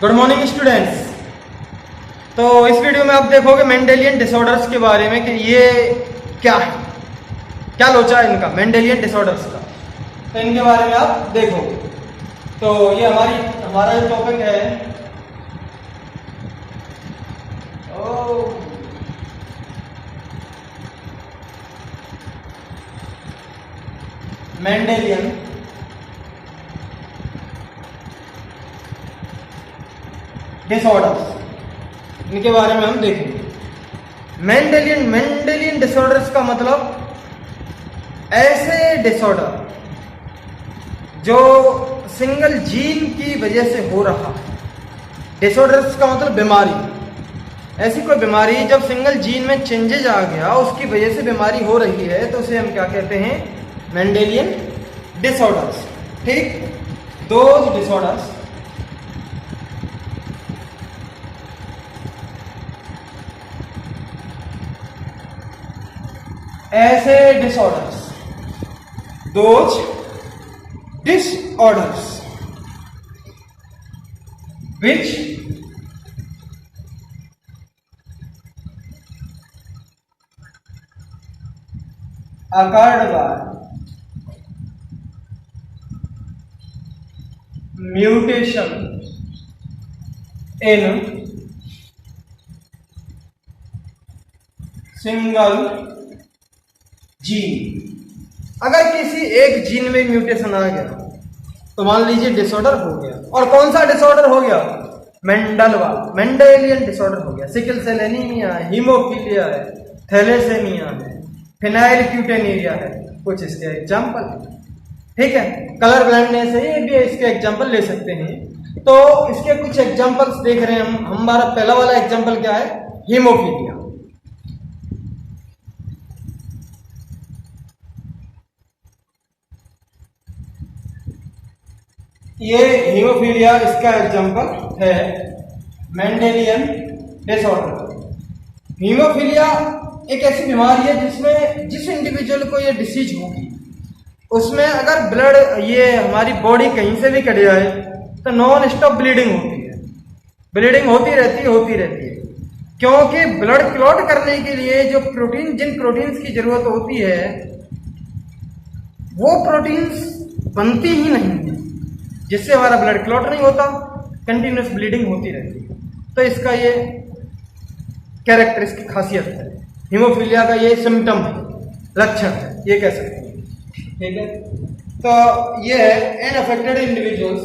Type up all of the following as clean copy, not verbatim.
Good morning students. तो इस video में आप देखोगे मेंडेलियन डिसऑर्डर्स के बारे में कि ये क्या है, क्या लोचा है इनका मेंडेलियन डिसऑर्डर्स का, तो इनके बारे में आप देखोगे। तो ये हमारा जो टॉपिक है मेंडेलियन डिसऑर्डर्स, इनके बारे में हम देखेंगे। मेंडेलियन डिसऑर्डर्स का मतलब ऐसे डिसऑर्डर जो सिंगल जीन की वजह से हो रहा है। डिसऑर्डर्स का मतलब बीमारी, ऐसी कोई बीमारी जब सिंगल जीन में चेंजेज आ गया, उसकी वजह से बीमारी हो रही है, तो उसे हम क्या कहते हैं? Mendelian disorders. ठीक, दोज डिसऑर्डर्स ऐसे disorders, those disorders which occurred by mutation in single gene। अगर किसी एक जीन में म्यूटेशन आ गया तो मान लीजिए डिसऑर्डर हो गया। और कौन सा डिसऑर्डर हो गया? मेंडेलियन डिसऑर्डर हो गया। सिकल सेल एनीमिया है, हीमोफीलिया है, थैलेसेमिया है, फिनाइलक्यूटेनिरिया है, कुछ इसके एग्जाम्पल। ठीक है, कलर ब्लाइंडनेस है, ये भी इसके एग्जाम्पल ले सकते हैं। तो इसके कुछ एग्जाम्पल्स देख रहे हैं हम। हमारा पहला वाला एग्जाम्पल क्या है? हीमोफीलिया। ये हीमोफीलिया इसका एग्जांपल है, मेंडेलियन डिसऑर्डर। हीमोफीलिया एक ऐसी बीमारी है जिसमें जिस इंडिविजुअल को ये डिसीज होगी, उसमें अगर ब्लड, ये हमारी बॉडी कहीं से भी कट जाए तो नॉन स्टॉप ब्लीडिंग होती है। ब्लीडिंग होती रहती है, क्योंकि ब्लड क्लॉट करने के लिए जो जिन प्रोटीन्स की जरूरत होती है, वो प्रोटीन्स बनती ही नहीं है, जिससे हमारा ब्लड क्लॉट नहीं होता, कंटिन्यूस ब्लीडिंग होती रहती है। तो इसका ये कैरेक्टर, इसकी खासियत है। हीमोफीलिया का ये सिम्टम है, लक्षण है, ये कह सकते हैं। ठीक है, तो ये है अनअफेक्टेड इंडिविजुअल्स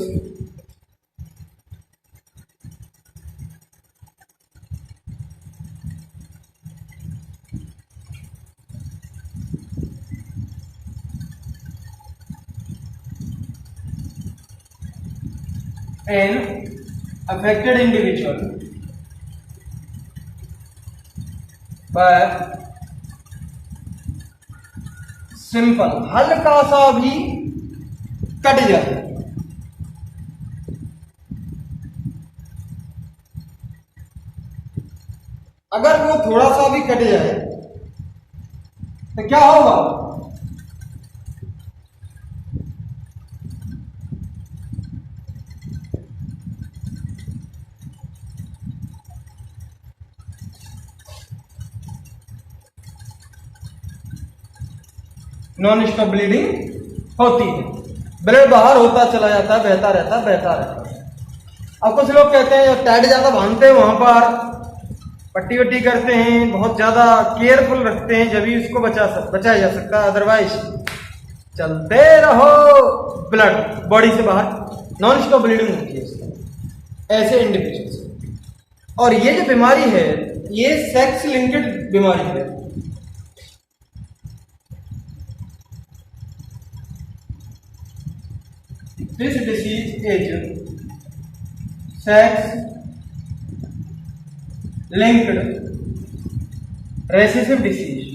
affected individual पर सिंपल हल्का सा भी कट जाए, अगर वो थोड़ा सा भी कट जाए तो क्या होगा? नॉन स्टॉप ब्लीडिंग होती है, ब्लड बाहर होता चला जाता है, बहता रहता है। अब कुछ लोग कहते हैं टाइट ज्यादा बांधते हैं, वहां पर पट्टी वट्टी करते हैं, बहुत ज्यादा केयरफुल रखते हैं, जब भी उसको बचाया जा सकता है। अदरवाइज चलते रहो, ब्लड बॉडी से बाहर नॉन स्टॉप ब्लीडिंग होती है इसमें, ऐसे इंडिविजुअल्स। और ये जो बीमारी है, ये सेक्स लिंक्ड बीमारी है। This disease is sex linked recessive disease।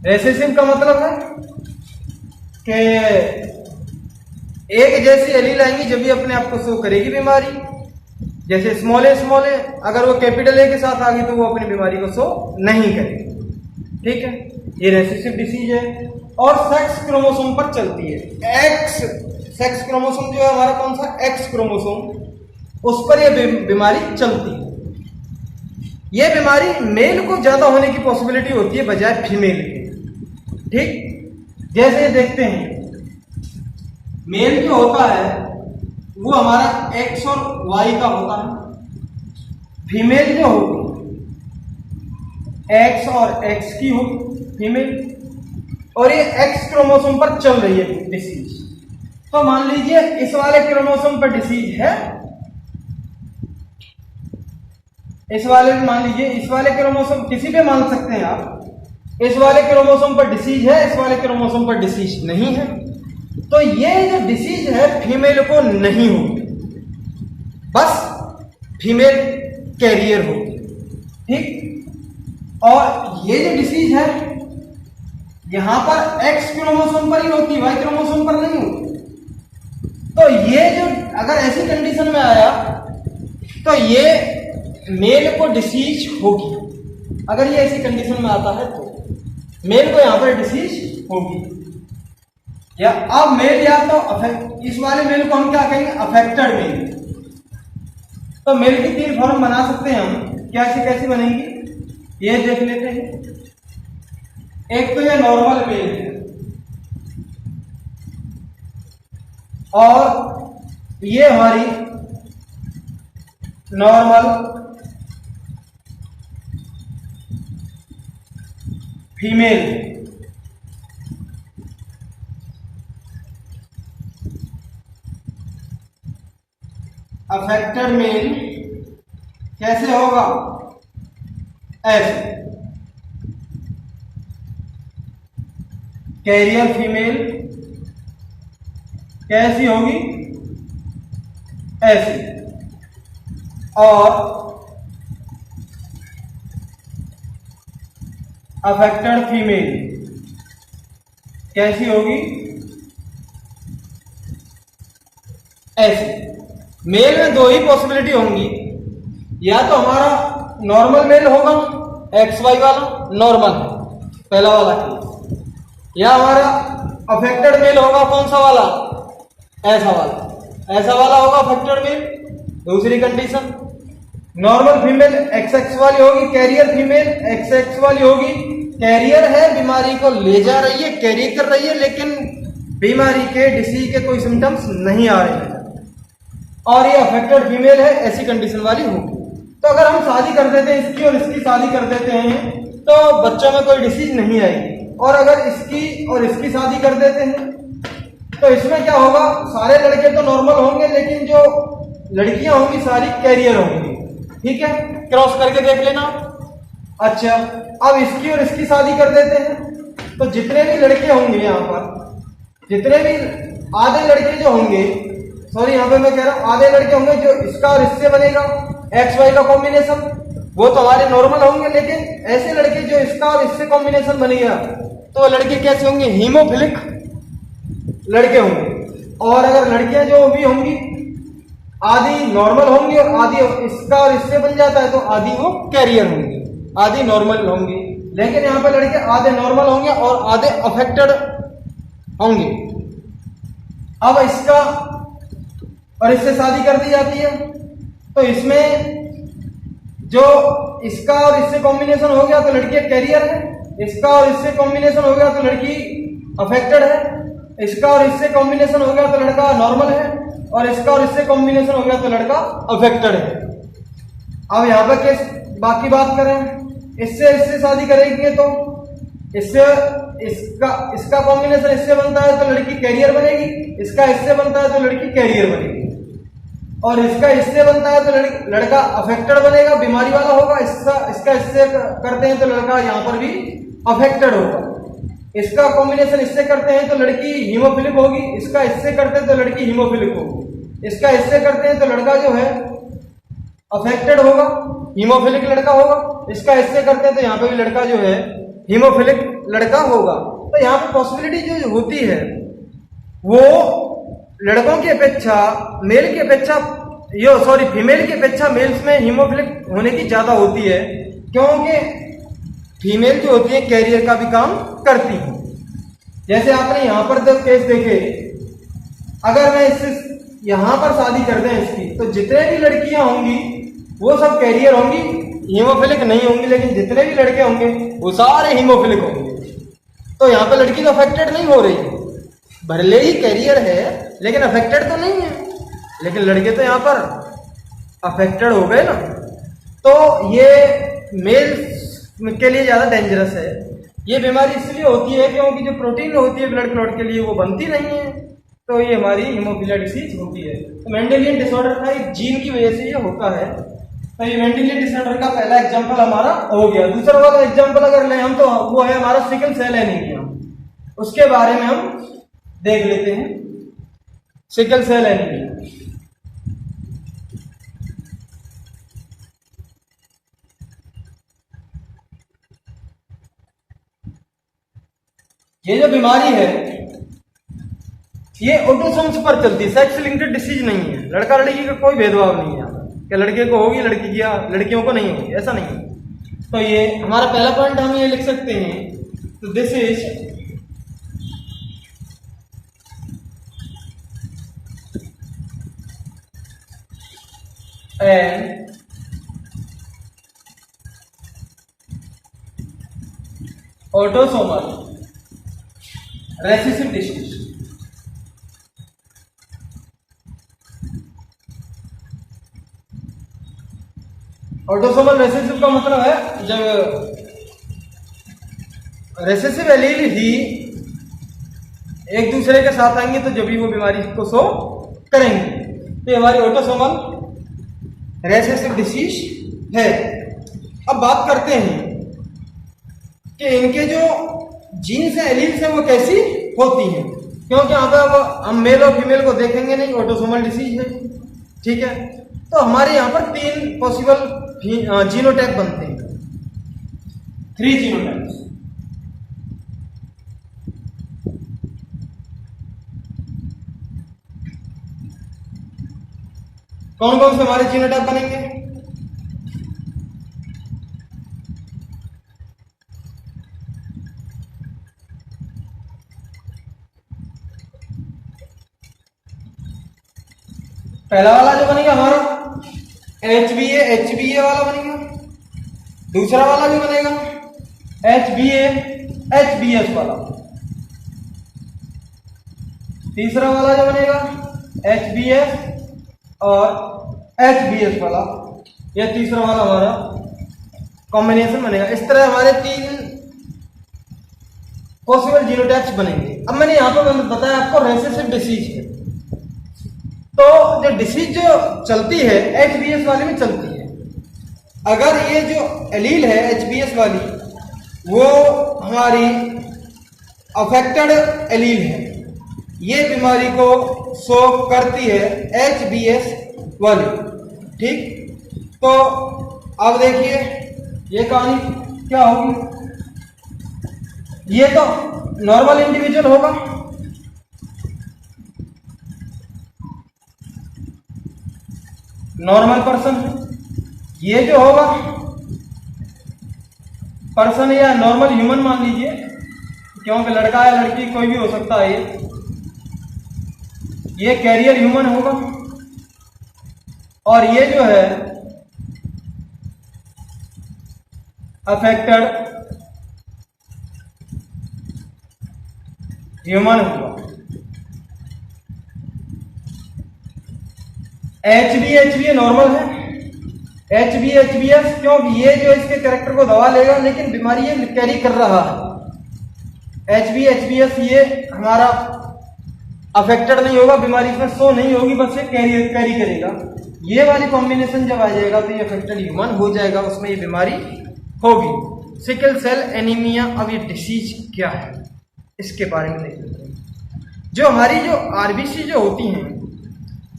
Recessive का मतलब है कि एक जैसी एलील आएंगी जब भी अपने आप को शो करेगी बीमारी। जैसे स्मॉल ए, अगर वो कैपिटल ए के साथ आ गई तो वो अपनी बीमारी को शो नहीं करेगी। ठीक है, ये रेसेसिव डिसीज है। और सेक्स क्रोमोसोम पर चलती है। एक्स सेक्स क्रोमोसोम जो है हमारा कौन सा, एक्स क्रोमोसोम, उस पर यह बीमारी चलती है। यह बीमारी मेल को ज्यादा होने की पॉसिबिलिटी होती है बजाय फीमेल के। ठीक, जैसे देखते हैं मेल जो होता है वो हमारा एक्स और वाई का होता है। फीमेल जो होगी एक्स और एक्स की होगी फीमेल, और ये एक्स क्रोमोसोम पर चल रही है डिसीज। तो मान लीजिए इस वाले क्रोमोसोम पर डिसीज है, इस वाले मान लीजिए, इस वाले क्रोमोसोम किसी पे मान सकते हैं आप, इस वाले क्रोमोसोम पर डिसीज है, इस वाले क्रोमोसोम पर डिसीज नहीं है। तो ये जो डिसीज है फीमेल को नहीं होगी, बस फीमेल कैरियर होगी। ठीक, और ये जो डिसीज है यहां पर एक्स क्रोमोसोम पर ही होती है, वाई क्रोमोसोम पर नहीं होती। तो ये जो अगर ऐसी कंडीशन में आया तो ये मेल को डिसीज होगी। अगर ये ऐसी कंडीशन में आता है तो मेल को यहां पर डिसीज होगी। या अब मेल या तो इस वाले मेल को हम क्या कहेंगे, अफेक्टेड मेल। तो मेल की 3 फॉर्म बना सकते हैं हम, कैसे कैसे बनेंगी ये देख लेते हैं। एक तो ये नॉर्मल मेल है, और ये हमारी नॉर्मल फीमेल। अफेक्टेड मेल कैसे होगा, ऐसे। कैरियर फीमेल कैसी होगी, ऐसी। और अफेक्टेड फीमेल कैसी होगी, ऐसी। मेल में 2 ही पॉसिबिलिटी होंगी, या तो हमारा नॉर्मल मेल होगा, एक्स वाई वाला नॉर्मल पहला वाला केस, या हमारा अफेक्टेड मेल होगा कौन सा वाला, ऐसा वाला, ऐसा वाला होगा अफेक्टेड मेल। दूसरी condition normal female x x वाली होगी, कैरियर फीमेल एक्स एक्स वाली होगी। कैरियर है, बीमारी को ले जा रही है, कैरी कर रही है, लेकिन बीमारी के डिसीज के कोई सिम्टम्स नहीं आ रहे हैं, और ये अफेक्टेड फीमेल है, ऐसी कंडीशन वाली होगी। तो अगर हम शादी कर देते हैं, इसकी और इसकी शादी कर देते हैं, तो बच्चों में कोई डिसीज नहीं आएगी। और अगर इसकी और इसकी शादी कर देते हैं तो इसमें क्या होगा, सारे लड़के तो नॉर्मल होंगे, लेकिन जो लड़कियां होंगी सारी कैरियर होंगी। ठीक है, क्रॉस करके देख लेना। अच्छा, अब इसकी और इसकी शादी कर देते हैं तो जितने भी लड़के होंगे यहाँ पर, जितने भी आधे लड़के जो होंगे, सॉरी यहाँ पे मैं कह रहा हूँ आधे लड़के होंगे, जो इसका और इससे बनेगा एक्स वाई का कॉम्बिनेशन, वो तो हमारे नॉर्मल होंगे। लेकिन ऐसे लड़के जो इसका और इससे कॉम्बिनेशन बनेगा तो लड़के कैसे होंगे, हीमोफिलिक लड़के होंगे। और अगर लड़कियां जो भी होंगी आधी नॉर्मल होंगी और आधी इसका और इससे बन जाता है तो आधी वो कैरियर होंगी, आधी नॉर्मल होंगी। लेकिन यहाँ पे लड़के आधे नॉर्मल होंगे और आधे अफेक्टेड होंगे। अब इसका और इससे शादी कर दी जाती है तो इसमें जो इसका और इससे कॉम्बिनेशन हो गया तो लड़की कैरियर है, इसका और इससे कॉम्बिनेशन हो गया तो लड़की अफेक्टेड है, इसका और इससे कॉम्बिनेशन हो गया तो लड़का नॉर्मल है, और इसका और इससे कॉम्बिनेशन हो गया तो लड़का अफेक्टेड है। अब यहाँ पर केस बाकी बात करें, इससे शादी करेंगे तो इससे इसका कॉम्बिनेशन इससे बनता है तो लड़की कैरियर बनेगी, इसका इससे बनता है तो लड़की कैरियर बनेगी, और इसका इससे बनता है तो लड़का अफेक्टेड बनेगा, बीमारी वाला होगा। इसका इससे करते हैं तो लड़का यहाँ पर भी अफेक्टेड होगा। इसका कॉम्बिनेशन इससे करते हैं तो लड़की हीमोफिलिक होगी, इसका इससे करते हैं तो लड़की हीमोफिलिक होगी, इसका इससे करते हैं तो लड़का जो है अफेक्टेड होगा, हीमोफिलिक लड़का होगा, इसका इससे करते हैं तो यहाँ पे भी लड़का जो है हीमोफिलिक लड़का होगा। तो यहाँ पे पॉसिबिलिटी जो होती है वो लड़कों की अपेक्षा मेल की अपेक्षा फीमेल की अपेक्षा मेल्स में हीमोफिलिक होने की ज्यादा होती है, क्योंकि फीमेल जो होती है कैरियर का भी काम करती है। जैसे आपने यहाँ पर जब केस देखे, अगर मैं इससे यहाँ पर शादी कर दें इसकी, तो जितने भी लड़कियां होंगी वो सब कैरियर होंगी, हीमोफिलिक नहीं होंगी, लेकिन जितने भी लड़के होंगे वो सारे हीमोफिलिक होंगे। तो यहाँ पे लड़की तो अफेक्टेड नहीं हो रही है, भले ही कैरियर है लेकिन अफेक्टेड तो नहीं है, लेकिन लड़के तो यहाँ पर अफेक्टेड हो गए ना। तो ये मेल के लिए ज़्यादा डेंजरस है। ये बीमारी इसलिए होती है क्योंकि जो प्रोटीन होती है ब्लड क्लॉट के लिए वो बनती नहीं है, तो ये हमारी हीमोफिलिया डिसीज होती है। तो मेंडेलियन डिसऑर्डर का एक जीन की वजह से ये होता है। तो ये मेंडेलियन डिसऑर्डर का पहला एग्जांपल हमारा हो गया। दूसरा वाला एग्जांपल अगर लें हम, तो वो है हमारा सिकल सेल एनीमिया। उसके बारे में हम देख लेते हैं। सिकल सेल एनीमिया, ये जो बीमारी है ये ऑटोसोम्स पर चलती है, सेक्स लिंक्ड डिसीज नहीं है। लड़का लड़की का कोई भेदभाव नहीं है यहाँ पर, क्या लड़के को होगी लड़की की, लड़कियों को नहीं होगी, ऐसा नहीं है। तो ये हमारा पहला पॉइंट हम ये लिख सकते हैं, तो this is an autosomal recessive disease. Autosomal recessive का मतलब है जब रेसेसिव एलील ही एक दूसरे के साथ आएंगे तो जब भी वो बीमारी को शो करेंगे। तो हमारी ऑटोसोमल रेसेसिव डिसीज है। अब बात करते हैं कि इनके जो जीन्स हैं, एलील्स हैं, वो कैसी होती हैं, क्योंकि यहाँ पे हम मेल और फीमेल को देखेंगे नहीं, ऑटोसोमल डिसीज है, ठीक है। तो हमारे यहाँ पर 3 पॉसिबल जीनोटाइप बनते हैं, 3 जीनोटाइप्स। कौन कौन से हमारे जीनोटाइप बनेंगे? पहला वाला जो बनेगा हमारा HbA वाला बनेगा। दूसरा वाला जो बनेगा HbA-HbS वाला। तीसरा वाला जो बनेगा HbS और HbS वाला। यह तीसरा वाला हमारा कॉम्बिनेशन बनेगा। इस तरह हमारे 3 पॉसिबल जीनोटाइप्स बनेंगे। अब मैंने यहां पर बताया आपको रेसेसिव डिसीज है, तो जो डिसीज जो चलती है HbS वाले में चलती है। अगर ये जो एलील है HbS वाली वो हमारी अफेक्टेड एलील है, ये बीमारी को शो करती है HbS वाली, ठीक। तो अब देखिए ये कहानी क्या होगी। ये तो नॉर्मल इंडिविजुअल होगा, नॉर्मल पर्सन। ये जो होगा पर्सन या नॉर्मल ह्यूमन मान लीजिए, क्योंकि लड़का या लड़की कोई भी हो सकता है। ये कैरियर ह्यूमन होगा, और ये जो है अफेक्टेड ह्यूमन होगा। HbA नॉर्मल है, HbS क्योंकि ये जो इसके कैरेक्टर को दबा लेगा, लेकिन बीमारी ये कैरी कर रहा है। HbS ये हमारा अफेक्टेड नहीं होगा, बीमारी इसमें शो नहीं होगी, बस ये कैरी करेगा। ये वाली कॉम्बिनेशन जब आ जाएगा तो ये अफेक्टेड ह्यूमन हो जाएगा, उसमें ये बीमारी होगी। Sickle cell anaemia. अब ये डिसीज क्या है इसके बारे में देख लेते हैं। जो हमारी जो आरबीसी जो होती हैं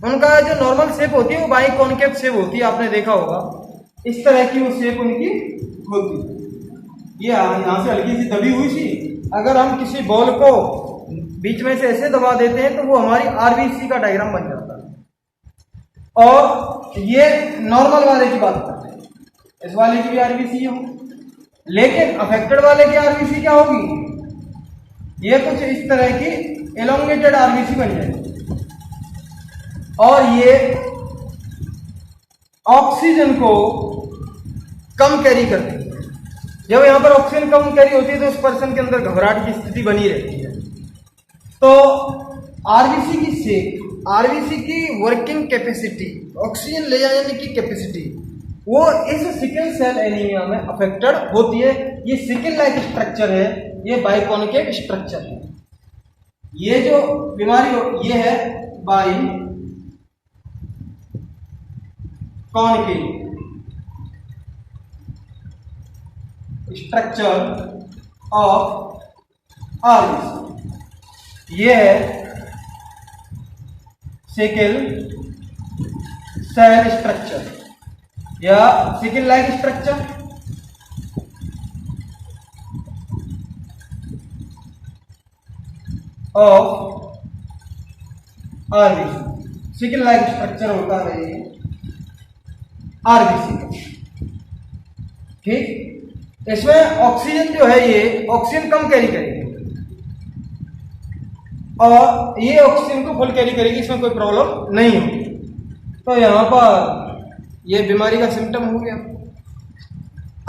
उनका जो नॉर्मल शेप होती है वो बाई कॉनकेव शेप होती है, आपने देखा होगा इस तरह की वो शेप उनकी होती है। ये यहाँ से हल्की सी दबी हुई सी, अगर हम किसी बॉल को बीच में से ऐसे दबा देते हैं तो वो हमारी आरबीसी का डायग्राम बन जाता है। और ये नॉर्मल वाले की बात करते हैं, इस वाले की भी आरबीसी हो, लेकिन अफेक्टेड वाले की आरबीसी क्या होगी, ये कुछ इस तरह की एलोंगेटेड आरबीसी बन जाएगी और ये ऑक्सीजन को कम कैरी करती है। जब यहाँ पर ऑक्सीजन कम कैरी होती है तो उस पर्सन के अंदर घबराहट की स्थिति बनी रहती है। तो आरबीसी की वर्किंग कैपेसिटी, ऑक्सीजन ले जाने की कैपेसिटी, वो इस सिकल सेल एनीमिया में अफेक्टेड होती है। ये सिकल लाइक स्ट्रक्चर है, ये बाइकॉनिकेव स्ट्रक्चर है। ये जो बीमारी ये है बाइकॉनिकेव स्ट्रक्चर ऑफ आरबीसी। ये है सिकल सेल स्ट्रक्चर या sickle like structure. Of RBC, sickle like structure होता है ये आरबीसी का। ठीक, इसमें ऑक्सीजन जो है ये ऑक्सीजन कम कैरी करेगी और ये ऑक्सीजन को फुल कैरी करेगी, इसमें कोई प्रॉब्लम नहीं होगी। तो यहाँ पर ये बीमारी का सिम्टम हो गया।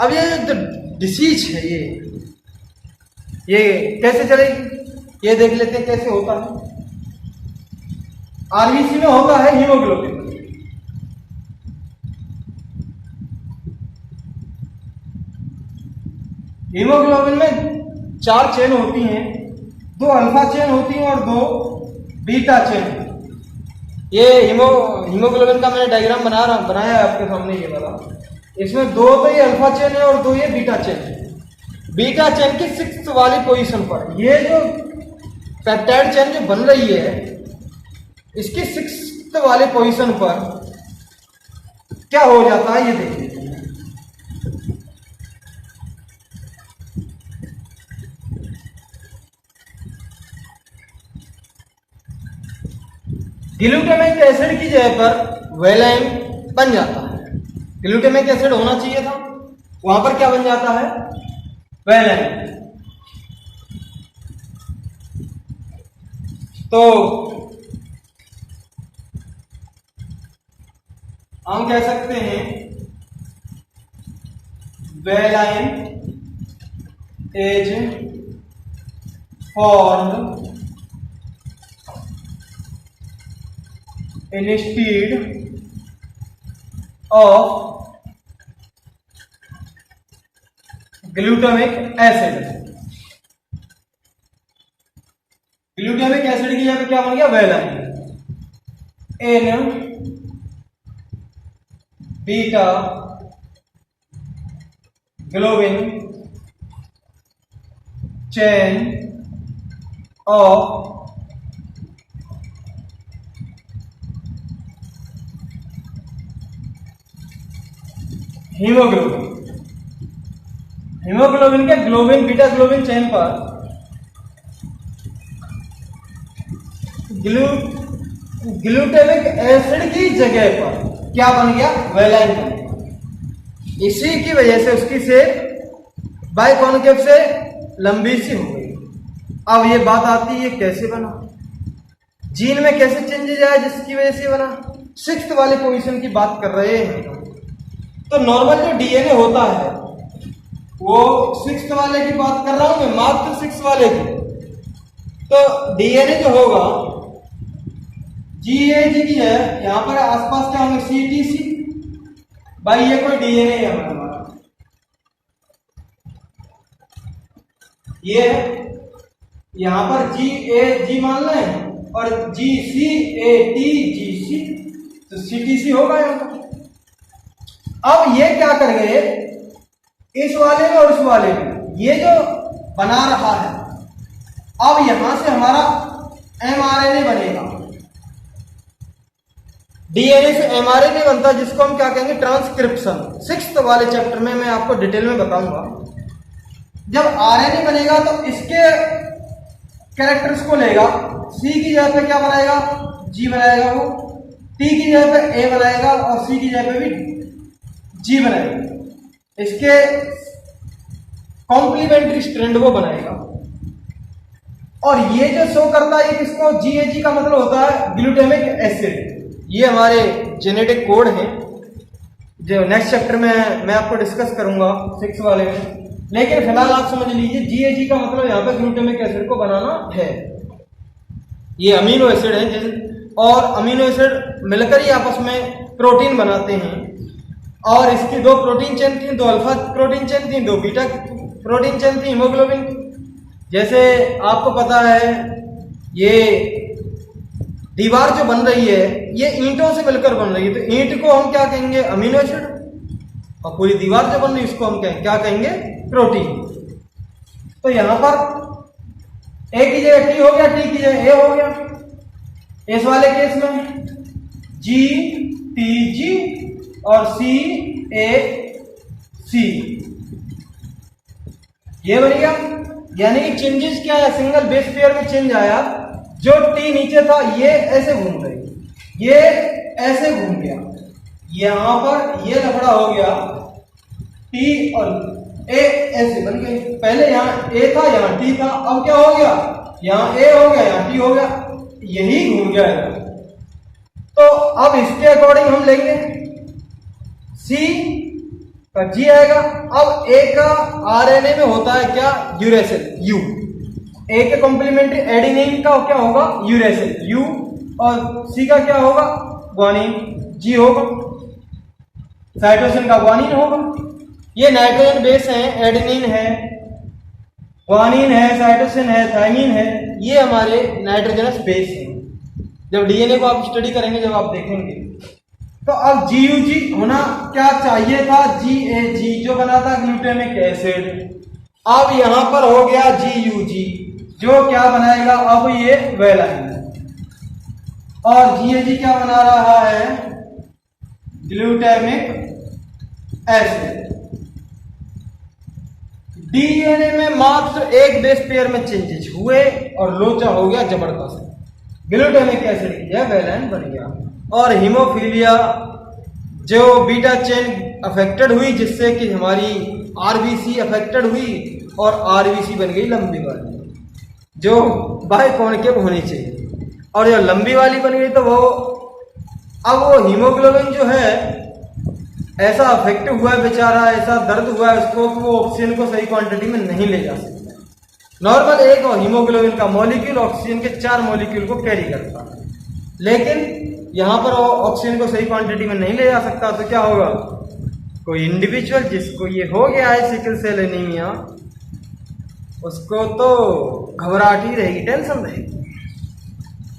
अब ये जो डिसीज है ये कैसे चलेगी ये देख लेते हैं कैसे होता है। आरबीसी में होता है हीमोग्लोबिन। हीमोग्लोबिन में 4 चेन होती हैं, 2 अल्फा चेन होती हैं और 2 बीटा चेन। ये हीमोग्लोबिन का मैंने डायग्राम बनाया है आपके सामने ये वाला। इसमें 2 तो ये अल्फा चेन है और 2 ये बीटा चेन है। बीटा चेन की 6th वाली पोजीशन पर ये जो पेप्टाइड चेन जो बन रही है इसकी 6th वाले पोजीशन पर क्या हो जाता है ये देखिए। ग्लूटामिक एसिड की जगह पर वेलाइन बन जाता है। ग्लूटामिक एसिड होना चाहिए था, वहां पर क्या बन जाता है वेलाइन। तो हम कह सकते हैं valine is formed instead of glutamic acid। Glutamic acid की जगह पे क्या बन गया valine. In beta globin chain of haemoglobin के ग्लोबिन बीटा ग्लोबिन चेन पर ग्लूटामिक एसिड की जगह पर क्या बन गया वेलाइन बन गया। इसी की वजह से उसकी शेप बाइकॉन्केव से लंबी सी हो गई। अब ये बात आती है कैसे बना, जीन में कैसे चेंजेज आया जिसकी वजह से बना। 6th वाली पोजीशन की बात कर रहे हैं। तो नॉर्मल जो डीएनए होता है वो 6th वाले की बात कर रहा हूं मैं, मात्र 6 वाले की। तो डीएनए जो होगा जीएजी की है, यहां पर आसपास क्या होंगे सीटीसी। भाई ये कोई डीएनए है हमारा, ये यहां पर जी मान लें और GCATGC, तो सीटीसी होगा यहां पर। अब ये क्या कर गए इस वाले में और उस वाले में, ये जो बना रहा है अब यहां से हमारा एमआरएनए बनेगा। डीएनए से एमआरएनए बनता है जिसको हम क्या कहेंगे ट्रांसक्रिप्शन। 6th वाले चैप्टर में मैं आपको डिटेल में बताऊंगा। जब आरएनए बनेगा तो इसके कैरेक्टर्स को लेगा, सी की जगह पे क्या बनाएगा जी बनाएगा, वो टी की जगह पे ए बनाएगा और सी की जगह पे भी जी बनाएगा। इसके कॉम्प्लीमेंट्री स्ट्रैंड वो बनाएगा। और ये जो शो करता है किसको, GAG का मतलब होता है ग्लूटामिक एसिड। ये हमारे जेनेटिक कोड हैं जो नेक्स्ट चैप्टर में मैं आपको डिस्कस करूंगा 6 वाले में, लेकिन फिलहाल आप समझ लीजिए GAG का मतलब यहाँ पे ग्लूटामिक एसिड को बनाना है। ये अमीनो एसिड है और अमीनो एसिड मिलकर ही आपस में प्रोटीन बनाते हैं। और इसकी 2 प्रोटीन चेन थी, 2 अल्फा प्रोटीन चेन थी, 2 बीटा प्रोटीन चेन थी हीमोग्लोबिन। जैसे आपको पता है ये दीवार जो बन रही है ये ईंटों से मिलकर बन रही है, तो ईंट को हम क्या कहेंगे, अमीनो एसिड, और पूरी दीवार जो बन रही है उसको हम क्या कहेंगे, प्रोटीन। तो यहां पर ए की जगह टी हो गया, टी की जगह ए हो गया। इस वाले केस में GTG और CAC ये बन गया। यानी कि चेंजेस क्या है, सिंगल बेस पेयर में चेंज आया। जो टी नीचे था ये ऐसे घूम गई, ये ऐसे घूम गया, यहां पर ये लफड़ा हो गया, टी और ए ऐसे बन गए। पहले यहां ए था, यहां टी था, अब क्या हो गया, यहां ए हो गया, यहां टी हो गया, यही घूम गया है। तो अब इसके अकॉर्डिंग हम लेंगे सी का जी आएगा। अब ए का आरएनए में होता है क्या, यूरेसिल, यू। ए के कॉम्प्लीमेंट्री एडिनिन का क्या होगा, यूरेसिल, यू, और सी का क्या होगा, ग्वानिन, जी होगा। साइटोसिन का ग्वानिन होगा। ये नाइट्रोजन बेस है, एडिनिन है, ग्वानिन है, साइटोसिन है, थायमिन है, ये हमारे नाइट्रोजनस बेस हैं। जब डीएनए को आप स्टडी करेंगे, जब आप देखेंगे, तो अब GUG होना क्या चाहिए था, GAG जो बना था ग्लूटामिक एसिड। अब यहां पर हो गया GUG जो क्या बनाएगा, अब ये वेलाइन, और GAG क्या बना रहा है, ग्लूटामिक एसिड। डीएनए में मात्र एक बेस पेयर में चेंजेस हुए और लोचा हो गया जबरदस्त, ग्लूटामिक एसिड की जगह वेलाइन बन गया। और हीमोफीलिया जो बीटा चेन अफेक्टेड हुई, जिससे कि हमारी आरबीसी अफेक्टेड हुई और आरबीसी बन गई लंबी वाली, जो बाइकॉन्केव होनी चाहिए, और जो लंबी वाली बन गई तो वो अब वो हीमोग्लोबिन जो है ऐसा अफेक्ट हुआ है बेचारा, ऐसा दर्द हुआ है उसको कि वो ऑक्सीजन को सही क्वांटिटी में नहीं ले जा सकता। नॉर्मल एक हीमोग्लोबिन का मॉलिक्यूल ऑक्सीजन के 4 मॉलिक्यूल को कैरी करता है, लेकिन यहां पर वो ऑक्सीजन को सही क्वांटिटी में नहीं ले जा सकता। तो क्या होगा, कोई इंडिविजुअल जिसको ये हो गया है सिकल सेल एनीमिया, उसको तो घबराहट ही रहेगी, टेंशन रहेगी,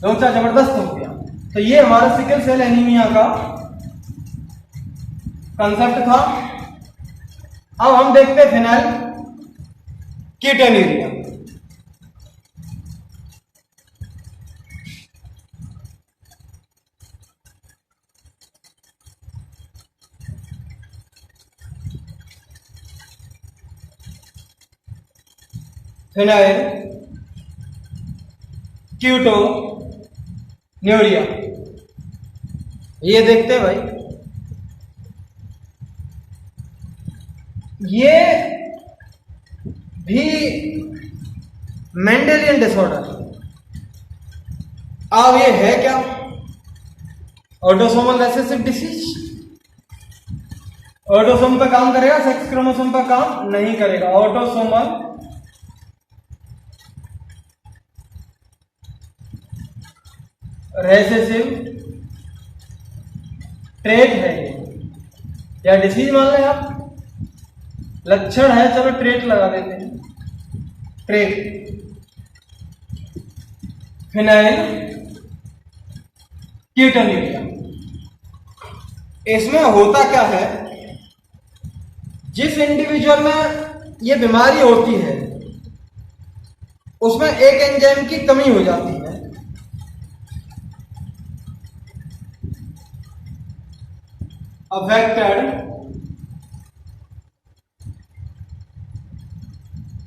लोचा जबरदस्त हो गया। तो ये हमारा सिकल सेल एनीमिया का कंसेप्ट था। अब हम देखते हैं फिनाइल कीटोन्यूरिया। फिनाइल कीटोन्यूरिया, ये देखते हैं भाई, ये भी मेंडेलियन डिसऑर्डर। अब ये है क्या, ऑटोसोमल रिसेसिव डिसीज। ऑटोसोम पे काम करेगा, सेक्स क्रोमोसोम पे काम नहीं करेगा। ऑटोसोमल रिसेसिव ट्रेट है ये, या डिसीज मान लें आप, लक्षण है, चलो ट्रेट लगा देते हैं, ट्रेट। फिनाइल कीटोन्यूरिया, इसमें होता क्या है, जिस इंडिविजुअल में ये बीमारी होती है उसमें एक एंजाइम की कमी हो जाती है।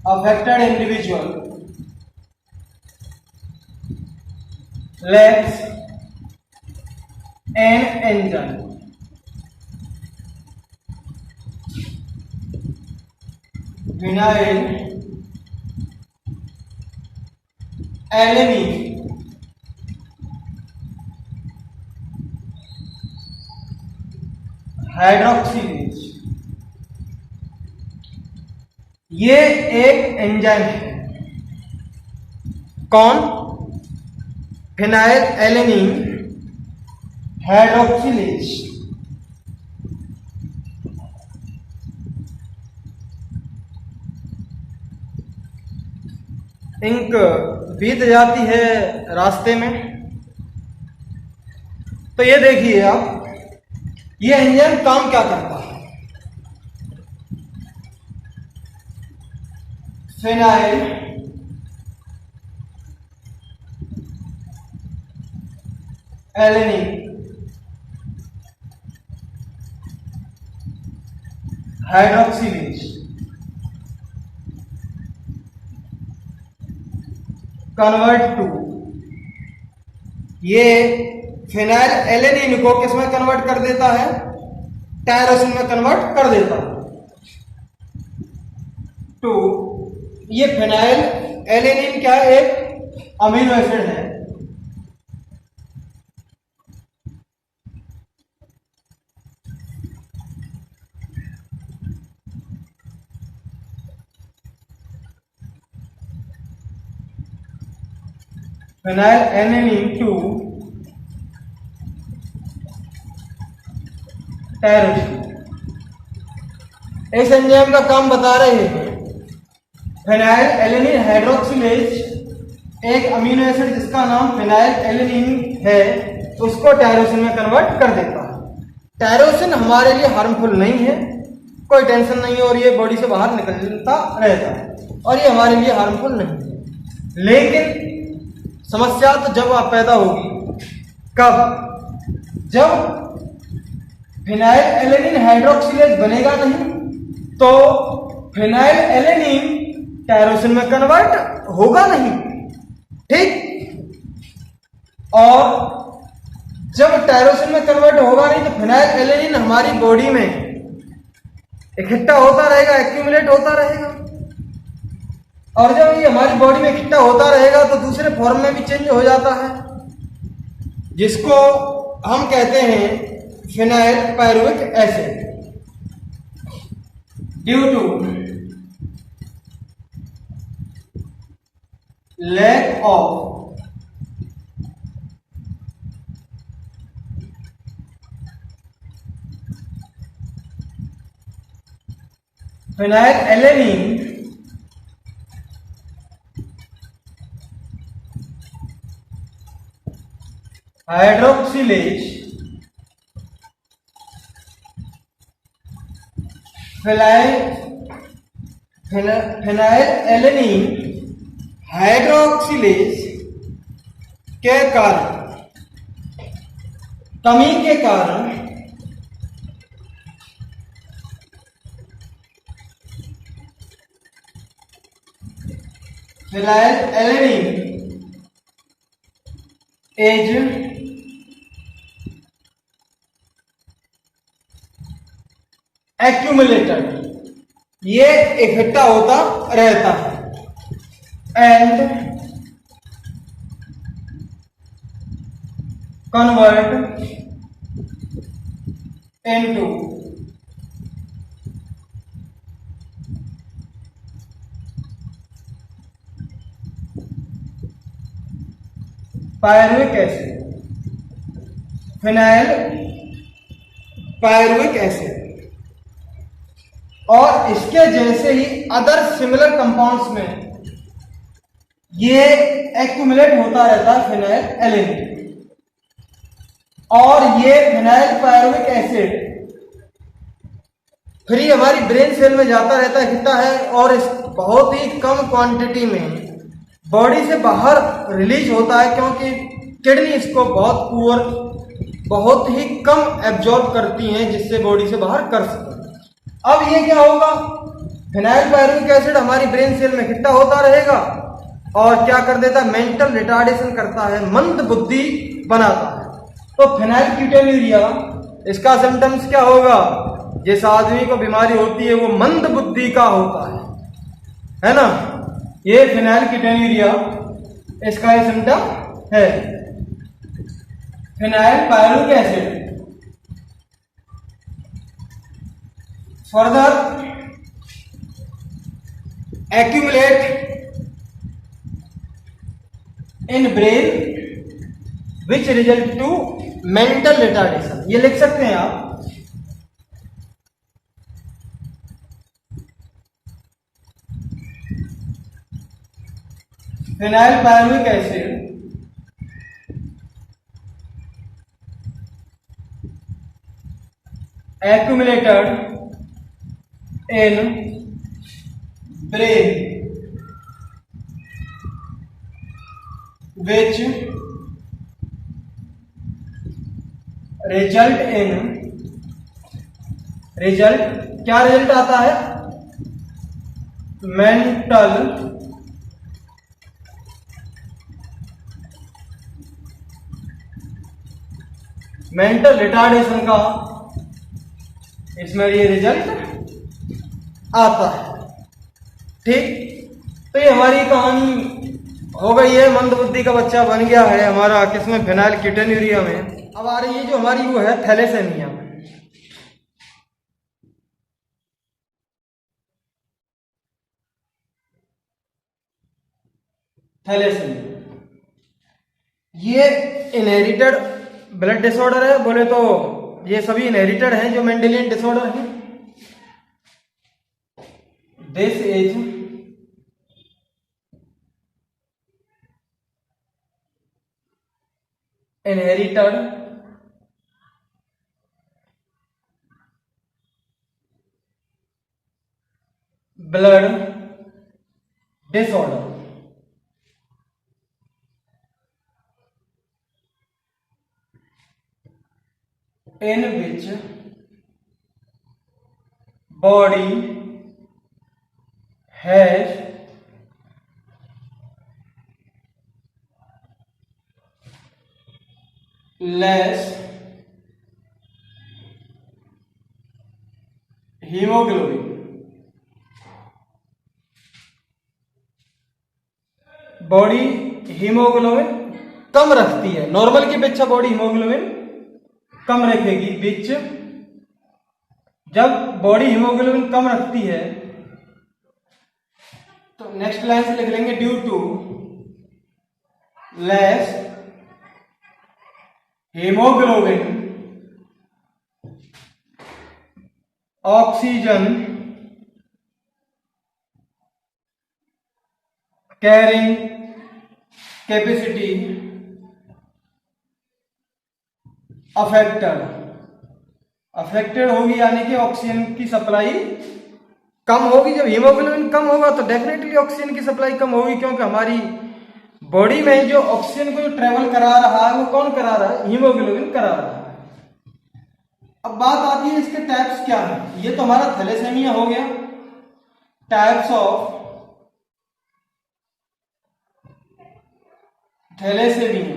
affected individual lacks an enzyme vinyl alanine, hydroxylase, ये एक एंजाइम है। कौन? Phenyl alanine hydroxylase. इंक बीत जाती है रास्ते में, तो ये देखिए आप, ये एंजाइम काम क्या करता है। Phenylalanine hydroxylase convert to, ये फिनाइल एलेनिन को किस में कन्वर्ट कर देता है? टायरोसिन में कन्वर्ट कर देता है। टू, ये फिनाइल एलेनिन क्या है? एक अमीनो एसिड है। Phenylalanine to tyrosine. इस एंजाइम का काम बता रहे हैं। फिनाइल एलेनिन हाइड्रोक्सिलेज एक अमीनो एसिड जिसका नाम फिनाइल एलेनिन है, उसको टायरोसिन में कन्वर्ट कर देता है। टायरोसिन हमारे लिए हार्मफुल नहीं है, कोई टेंशन नहीं है, और ये बॉडी से बाहर निकलता रहता है और ये हमारे लिए हार्मफुल नहीं है। लेकिन समस्या तो जब आप पैदा होगी, कब? जब फिनाइल एलेनिन हाइड्रोक्सिलेज बनेगा नहीं, तो फिनाइल एलेनिन टायरोसिन में कन्वर्ट होगा नहीं, ठीक? और जब टायरोसिन में कन्वर्ट होगा नहीं, तो फिनाइल एलेनिन हमारी बॉडी में इकट्ठा होता रहेगा, एक्यूमुलेट होता रहेगा, और जब ये हमारी बॉडी में इकट्ठा होता रहेगा तो दूसरे फॉर्म में भी चेंज हो जाता है, जिसको हम कहते हैं phenylpyruvic acid. Due to lack of phenylalanine hydroxylase phenylalanine hydroxylase के कारण, कमी के कारण फिनाइल एलेनिन एज एक्यूमुलेटेड, ये इकट्ठा होता रहता है, and convert into pyruvic acid, phenyl pyruvic acid, और इसके जैसे ही अदर सिमिलर कंपाउंड्स में ये एक्यूमुलेट होता रहता है फिनाइल एलेनिन, और ये फिनाइल पायरुविक एसिड फिर ये हमारी ब्रेन सेल में जाता रहता है, इकट्ठा है, और इस बहुत ही कम क्वांटिटी में बॉडी से बाहर रिलीज होता है, क्योंकि किडनी इसको बहुत ही कम एब्जॉर्ब करती हैं, जिससे बॉडी से बाहर कर सके। अब ये क्या होगा? फिनाइल पायरुविक एसिड हमारी ब्रेन सेल में इकट्ठा होता रहेगा और क्या कर देता है? मेंटल रिटार्डेशन करता है, मंद बुद्धि बनाता है। तो फिनाइल कीटोन्यूरिया, इसका सिम्टम्स क्या होगा? जिस आदमी को बीमारी होती है वो मंद बुद्धि का होता है ना? ये फिनाइल कीटोन्यूरिया इसका ये सिम्टम है। Phenyl pyruvic acid. Further accumulate in brain which result to mental retardation। ये लिख सकते हैं आप। Phenyl pyruvic acid accumulated in brain which result क्या रिजल्ट आता है? मेंटल रिटार्डेशन का इसमें ये रिजल्ट आता है। ठीक, तो ये हमारी कहानी हो गई है। मंद बुद्धि का बच्चा बन गया है हमारा किसमें? फिनाइल कीटोन्यूरिया में। अब आ रही है जो हमारी वो है थैलेसेमिया। थैलेसेमिया ये इनहेरिटेड ब्लड डिसऑर्डर है। बोले तो ये सभी इनहेरिटेड हैं जो मेंडेलियन डिसऑर्डर हैं। This is inherited blood disorder। in which body has less hemoglobin। Body haemoglobin कम रखती है। नॉर्मल की अपेक्षा बॉडी हीमोग्लोबिन कम रखेगी। बिच जब बॉडी हीमोग्लोबिन कम रखती है तो नेक्स्ट लाइन से लिख लेंगे due to less haemoglobin oxygen carrying capacity affected होगी, यानी कि ऑक्सीजन की सप्लाई कम होगी। जब हीमोग्लोबिन कम होगा तो डेफिनेटली ऑक्सीजन की सप्लाई कम होगी, क्योंकि हमारी बॉडी में जो ऑक्सीजन को जो ट्रेवल करा रहा है वो कौन करा रहा है? हीमोग्लोबिन करा रहा है। अब बात आती है इसके टाइप्स क्या है। ये तो हमारा थैलेसेमिया हो गया। टाइप्स ऑफ थैलेसेमिया,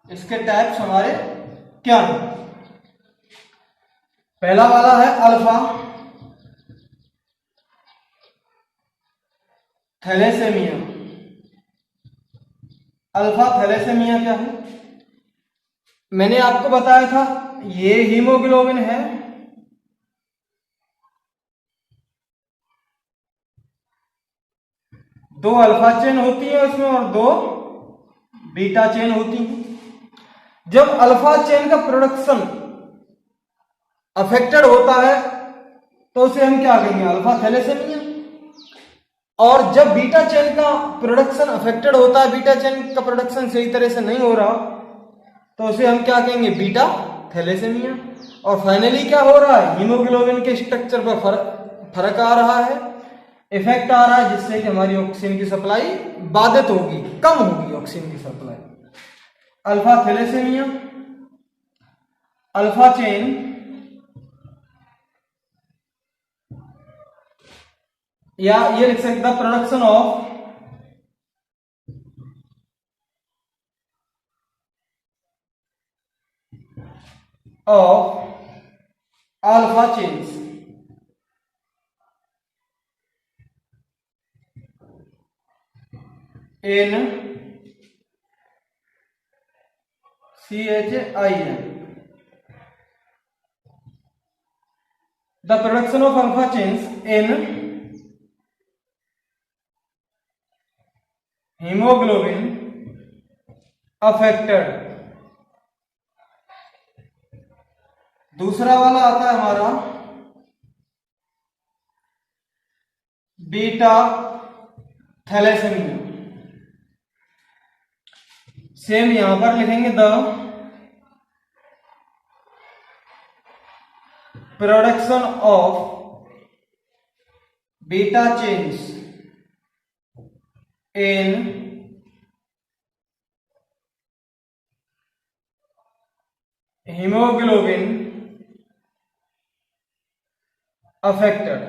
इसके टाइप्स हमारे क्या है? पहला वाला है अल्फा थैलेसेमिया। अल्फा थैलेसेमिया क्या है? मैंने आपको बताया था ये हीमोग्लोबिन है, दो अल्फा चेन होती है उसमें और दो बीटा चेन होती है। जब अल्फा चेन का प्रोडक्शन अफेक्टेड होता है तो उसे हम क्या कहेंगे? Alpha thalassaemia. और जब बीटा चेन का प्रोडक्शन अफेक्टेड होता है, बीटा चेन का प्रोडक्शन सही तरह से नहीं हो रहा, तो उसे हम क्या कहेंगे? Beta thalassaemia. और फाइनली क्या हो रहा है? हीमोग्लोबिन के स्ट्रक्चर पर फर्क आ रहा है, इफेक्ट आ रहा है, जिससे कि हमारी ऑक्सीजन की सप्लाई बाधित होगी, कम होगी ऑक्सीजन की supply. Alpha thalassaemia. Alpha chain या ये लिख सकता production of alpha chains. NCHIN. The production of alpha chains in hemoglobin affected. दूसरा वाला आता है हमारा बीटा थैलेसेमिया. सेम यहां पर लिखेंगे the production of beta chains in haemoglobin affected.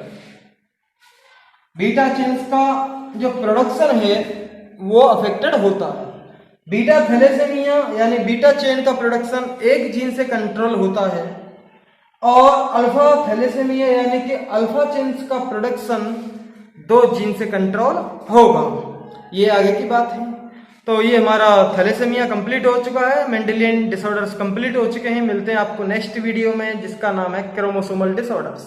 Beta chains का जो प्रोडक्शन है वो अफेक्टेड होता है. बीटा थैलेसेमिया यानी बीटा चेन का प्रोडक्शन एक जीन से कंट्रोल होता है और अल्फा थैलेसेमिया यानी कि अल्फा चेन्स का प्रोडक्शन 2 जीन से कंट्रोल होगा. ये आगे की बात है. तो ये हमारा थैलेसेमिया कंप्लीट हो चुका है. मेंडेलियन डिसऑर्डर्स कंप्लीट हो चुके हैं. मिलते हैं आपको नेक्स्ट वीडियो में जिसका नाम है क्रोमोसोमल डिसऑर्डर्स.